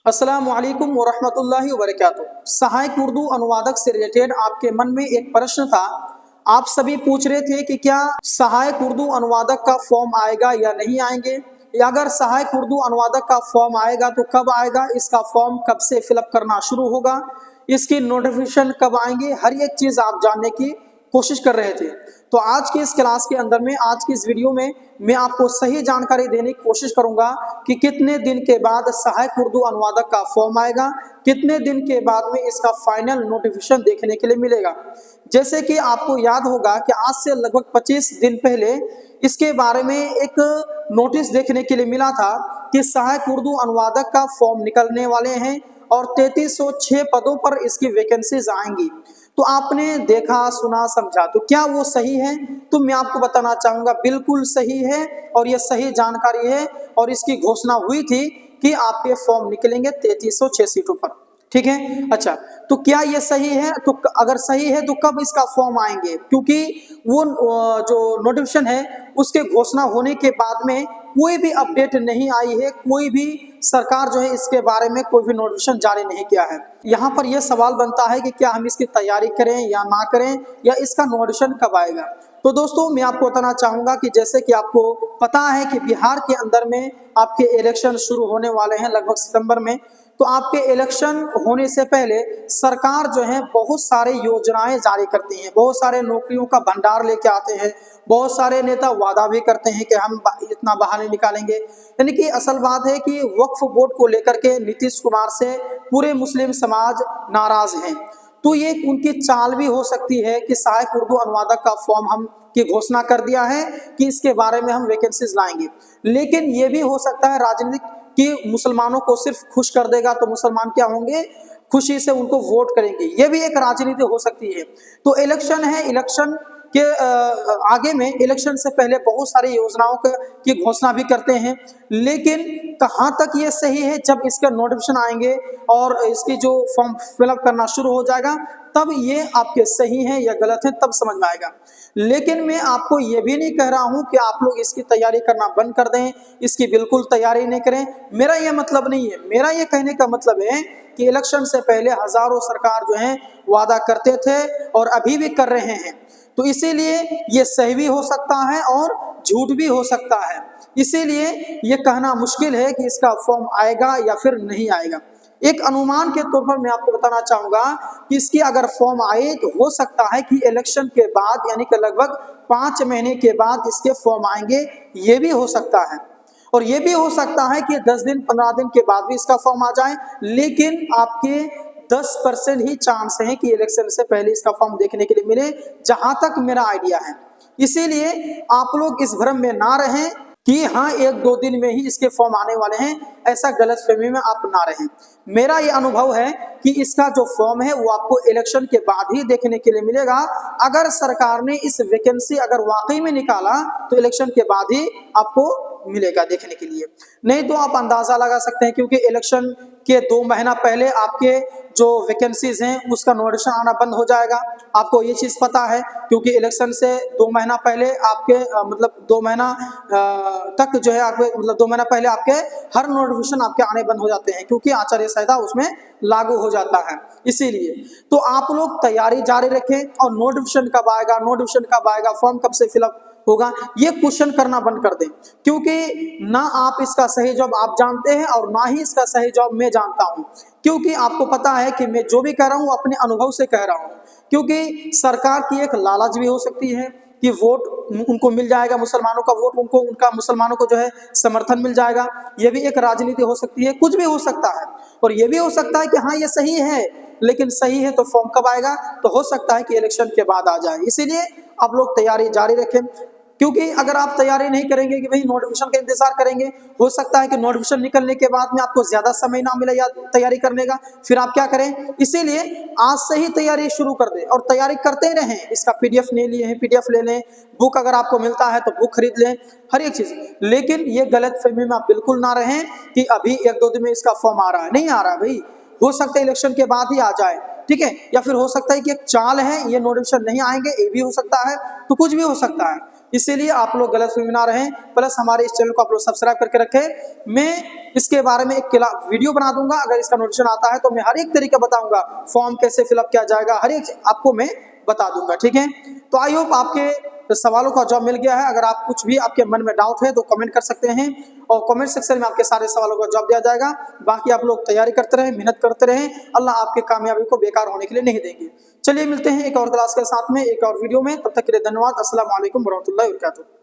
अस्सलामुअलैकुम वरहमतुल्लाहि वबरकातुहू। सहायक उर्दू अनुवादक से रिलेटेड आपके मन में एक प्रश्न था। आप सभी पूछ रहे थे कि क्या सहायक उर्दू अनुवादक का फॉर्म आएगा या नहीं आएंगे, या अगर सहायक उर्दू अनुवादक का फॉर्म आएगा तो कब आएगा, इसका फॉर्म कब से फिलअप करना शुरू होगा, इसकी नोटिफिकेशन कब आएंगे, हर एक चीज़ आप जानने की कोशिश कर रहे थे। तो आज की इस क्लास के अंदर में, आज की इस वीडियो में मैं आपको सही जानकारी देने की कोशिश करूंगा कि कितने दिन के बाद सहायक उर्दू अनुवादक का फॉर्म आएगा, कितने दिन के बाद में इसका फाइनल नोटिफिकेशन देखने के लिए मिलेगा। जैसे कि आपको याद होगा कि आज से लगभग 25 दिन पहले इसके बारे में एक नोटिस देखने के लिए मिला था कि सहायक उर्दू अनुवादक का फॉर्म निकलने वाले हैं और 3306 पदों पर इसकी वैकेंसीज आएंगी। तो आपने देखा, सुना, समझा, तो क्या वो सही है? तो मैं आपको बताना चाहूंगा बिल्कुल सही है और ये सही जानकारी है और इसकी घोषणा हुई थी कि आपके फॉर्म निकलेंगे 3306 सीटों पर। ठीक है, अच्छा, तो क्या ये सही है? तो अगर सही है तो कब इसका फॉर्म आएंगे, क्योंकि वो जो नोटिफिकेशन है उसके घोषणा होने के बाद में कोई भी अपडेट नहीं आई है, कोई भी सरकार जो है इसके बारे में कोई भी नोटिफिकेशन जारी नहीं किया है। यहाँ पर यह सवाल बनता है कि क्या हम इसकी तैयारी करें या ना करें, या इसका नोटिफिकेशन कब आएगा। तो दोस्तों मैं आपको बताना चाहूंगा कि जैसे कि आपको पता है कि बिहार के अंदर में आपके इलेक्शन शुरू होने वाले हैं लगभग सितंबर में। तो आपके इलेक्शन होने से पहले सरकार जो है बहुत सारे योजनाएं जारी करती हैं, बहुत सारे नौकरियों का भंडार लेके आते हैं, बहुत सारे नेता वादा भी करते हैं कि हम इतना बहाने निकालेंगे। यानी कि असल बात है कि वक्फ बोर्ड को लेकर के नीतीश कुमार से पूरे मुस्लिम समाज नाराज हैं। तो ये उनकी चाल भी हो सकती है कि सहायक उर्दू अनुवादक का फॉर्म हम की घोषणा कर दिया है कि इसके बारे में हम वैकेंसीज लाएंगे, लेकिन ये भी हो सकता है राजनीतिक कि मुसलमानों को सिर्फ खुश कर देगा तो मुसलमान क्या होंगे, खुशी से उनको वोट करेंगे। ये भी एक राजनीति हो सकती है। तो इलेक्शन है, इलेक्शन के आगे में, इलेक्शन से पहले बहुत सारी योजनाओं की घोषणा भी करते हैं, लेकिन कहाँ तक ये सही है, जब इसका नोटिफिकेशन आएंगे और इसकी जो फॉर्म फिलअप करना शुरू हो जाएगा तब ये आपके सही हैं या गलत हैं तब समझ में आएगा। लेकिन मैं आपको ये भी नहीं कह रहा हूं कि आप लोग इसकी तैयारी करना बंद कर दें, इसकी बिल्कुल तैयारी नहीं करें। मेरा ये मतलब नहीं है। मेरा ये कहने का मतलब है कि इलेक्शन से पहले हजारों सरकार जो है वादा करते थे और अभी भी कर रहे हैं। तो इसीलिए ये सही भी हो सकता है और झूठ भी हो सकता है। इसीलिए ये कहना मुश्किल है कि इसका फॉर्म आएगा या फिर नहीं आएगा। एक अनुमान के तौर पर मैं आपको बताना चाहूंगा कि इसकी अगर फॉर्म आए तो हो सकता है कि इलेक्शन के बाद, यानी कि लगभग 5 महीने के बाद इसके फॉर्म आएंगे। ये भी हो सकता है और ये भी हो सकता है कि 10 दिन 15 दिन के बाद भी इसका फॉर्म आ जाए, लेकिन आपके 10% ही चांस है कि इलेक्शन से पहले इसका फॉर्म देखने के लिए मिले, जहां तक मेरा आइडिया है। इसीलिए आप लोग इस भ्रम में ना रहें कि हाँ 1-2 दिन में ही इसके फॉर्म आने वाले हैं, ऐसा गलतफहमी में आप ना रहें। मेरा ये अनुभव है कि इसका जो फॉर्म है वो आपको इलेक्शन के बाद ही देखने के लिए मिलेगा। अगर सरकार ने इस वैकेंसी अगर वाकई में निकाला तो इलेक्शन के बाद ही आपको मिलेगा देखने के लिए, नहीं तो आप अंदाजा लगा सकते हैं, क्योंकि इलेक्शन के 2 महीना पहले आपके जो वैकेंसीज हैं उसका नोटिफिकेशन आना बंद हो जाएगा। आपको ये चीज़ पता है, क्योंकि इलेक्शन से 2 महीना पहले आपके मतलब 2 महीना तक जो है आपके मतलब 2 महीना पहले आपके हर नोटिफिकेशन आपके आने बंद हो जाते हैं, क्योंकि आचार्य संहिता उसमें लागू हो जाता है। इसीलिए तो आप लोग तैयारी जारी रखें और नोटिफिकेशन कब आएगा, नोटिफिकेशन कब आएगा, फॉर्म कब से फिलअप होगा, ये क्वेश्चन करना बंद कर दें, क्योंकि ना आप इसका सही जवाब आप जानते हैं और ना ही इसका सही जवाब मैं जानता हूं। क्योंकि आपको पता है कि मैं जो भी कह रहा हूं अपने अनुभव से कह रहा हूं, क्योंकि सरकार की एक लालच भी हो सकती है कि वोट उनको मिल जाएगा, मुसलमानों का वोट उनको, उनका मुसलमानों को जो है समर्थन मिल जाएगा। ये भी एक राजनीति हो सकती है, कुछ भी हो सकता है। और ये भी हो सकता है कि हाँ ये सही है, लेकिन सही है तो फॉर्म कब आएगा, तो हो सकता है कि इलेक्शन के बाद आ जाए। इसीलिए आप लोग तैयारी जारी रखें, क्योंकि अगर आप तैयारी नहीं करेंगे कि भाई नोटिफिकेशन का इंतजार करेंगे, हो सकता है कि नोटिफिकेशन निकलने के बाद में आपको ज्यादा समय ना मिले या तैयारी करने का, फिर आप क्या करें। इसीलिए आज से ही तैयारी शुरू कर दें और तैयारी करते रहें। इसका पीडीएफ नहीं लिए हैं, पीडीएफ ले लें, बुक अगर आपको मिलता है तो बुक खरीद लें, हर एक चीज। लेकिन ये गलतफहमी में आप बिल्कुल ना रहें कि अभी 1-2 दिन में इसका फॉर्म आ रहा है, नहीं आ रहा भाई, हो सकता है इलेक्शन के बाद ही आ जाए। ठीक है, या फिर हो सकता है कि एक चाल है, ये नोटिफिकेशन नहीं आएंगे, ये भी हो सकता है। तो कुछ भी हो सकता है। इसीलिए आप लोग गलतफहमी ना रहें। प्लस हमारे इस चैनल को आप लोग सब्सक्राइब करके रखें। मैं इसके बारे में एक वीडियो बना दूंगा, अगर इसका नोटिफिकेशन आता है तो मैं हर एक तरीका बताऊंगा, फॉर्म कैसे फिलअप किया जाएगा, हर एक आपको मैं बता दूंगा। ठीक है, तो आई होप आपके सवालों का जवाब मिल गया है। अगर आप कुछ भी आपके मन में डाउट है तो कमेंट कर सकते हैं और कमेंट सेक्शन में आपके सारे सवालों का जवाब दिया जाएगा। बाकी आप लोग तैयारी करते रहें, मेहनत करते रहें, अल्लाह आपके कामयाबी को बेकार होने के लिए नहीं देंगे। चलिए मिलते हैं एक और क्लास के साथ में, एक और वीडियो में। तब तक के लिए धन्यवाद। अस्सलाम वालेकुम रहमतुल्लाहि व बरकातुहू।